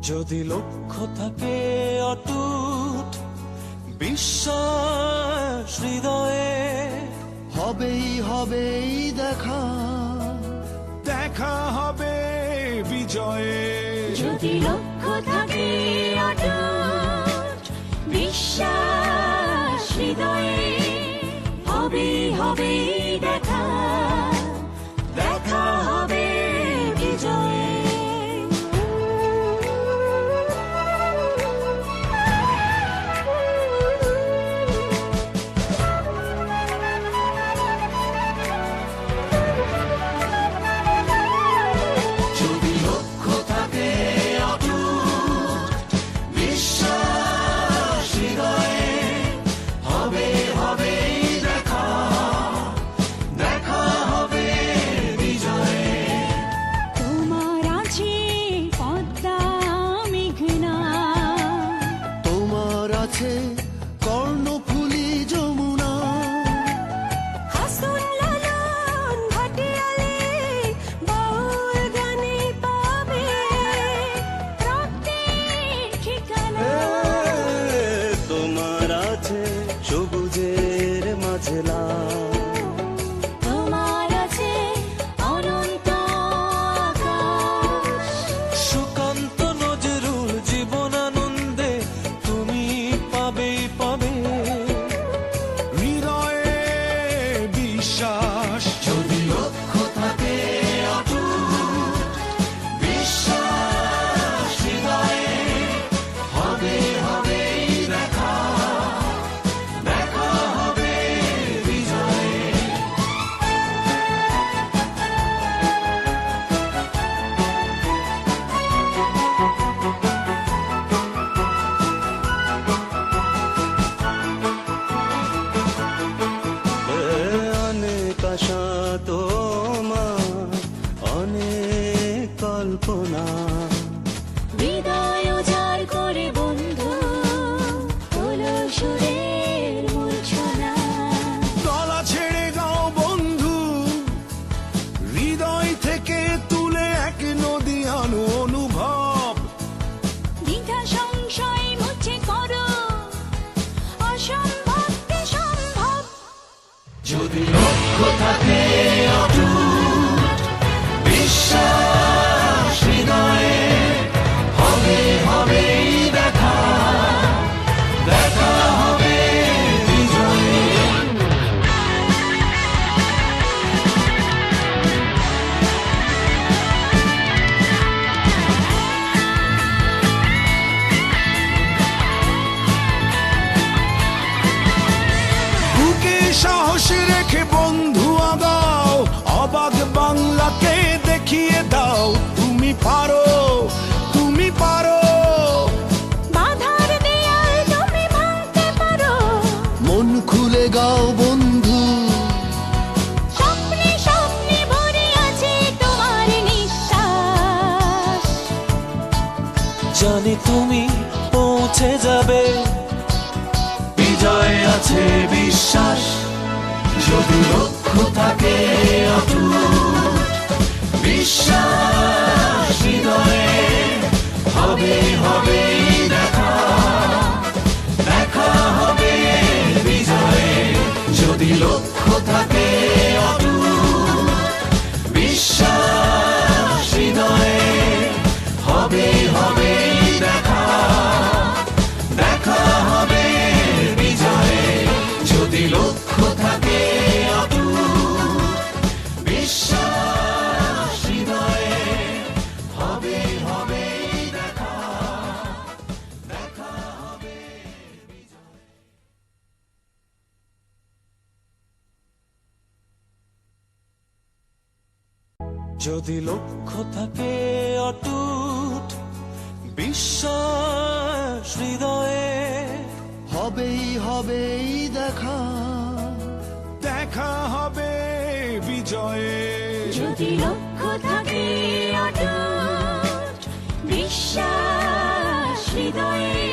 যদি লক্ষ্য থাকে অটুট বিশ্বাস হৃদয়ে, হবেই হবেই দেখা, দেখা হবে বিজয়ে। যদি লক্ষ্য থাকে অটুট বিশ্বাস হৃদয়ে, হবেই হবেই দেখা, দেখা হবে বিজয়ে। কর্ণফুলী যমুনা, হাসন লালন ভাটিয়ালি বাউল গানে পাবে রক্তের ঠিকানা। তোমার আছে সবুজের মাঝে তোমার আছে অনন্ত আকাশ, সুকান্ত নজরুল জীবনানন্দে তুমি পাবেই পাবে হৃদয়ে বিশ্বাস। যদি লক্ষ্য থাকে অটুট বিশ্বাস হৃদয়ে, হবে হবেই দেখা, দেখা হবে বিজয়ে। অনেক আশা তোমার, অনেক কল্পনা, হৃদয় উজাড় করে বন্ধু তোলো সুরের মূর্ছনা। গলা ছেড়ে গাও বন্ধু, হৃদয় থেকে তুলে এক নদীয়ান অনুভব। দ্বিধা সংশয় মুছে করো, অসম্ভবকে সম্ভব। যদি লক্ষ্য থাকে অটুট বিশ্বাস হৃদয়ে, হবে হবেই দেখা, দেখা হবে বিজয়ে। বুকে সাহস রেখে বন্ধু আগাও, অবাক বাংলাকে দেখিয়ে দাও তুমি পারো, তুমি পারো। বাধার দেয়াল তুমি ভাঙতে পারো, মন খুলে গাও বন্ধু, স্বপ্নে স্বপ্নে ভরে আছে তোমার নিঃশ্বাস। জানি তুমি পৌঁছে যাবে, বিজয় আছে বিশ্বাস। যদি লক্ষ্য থাকে অটুট বিশ্বাস হৃদয়ে, হবে হবেই দেখা, দেখা হবে বিজয়ে। যদি লক্ষ্য থাকে অটুট বিশ্বাস হৃদয়ে, হবে হবেই দেখা, দেখা হবে বিজয়ে। যদি লক্ষ্য থাকে অটুট বিশ্বাস হৃদয়ে, হবে হবেই দেখা, দেখা হবে বিজয়ে। যদি লক্ষ্য থাকে অটুট বিশ্বাস হৃদয়ে, হবেই হবেই দেখা, দেখা হবে বিজয়ে। যদি লক্ষ্য থাকে অটুট বিশ্বাস হৃদয়ে,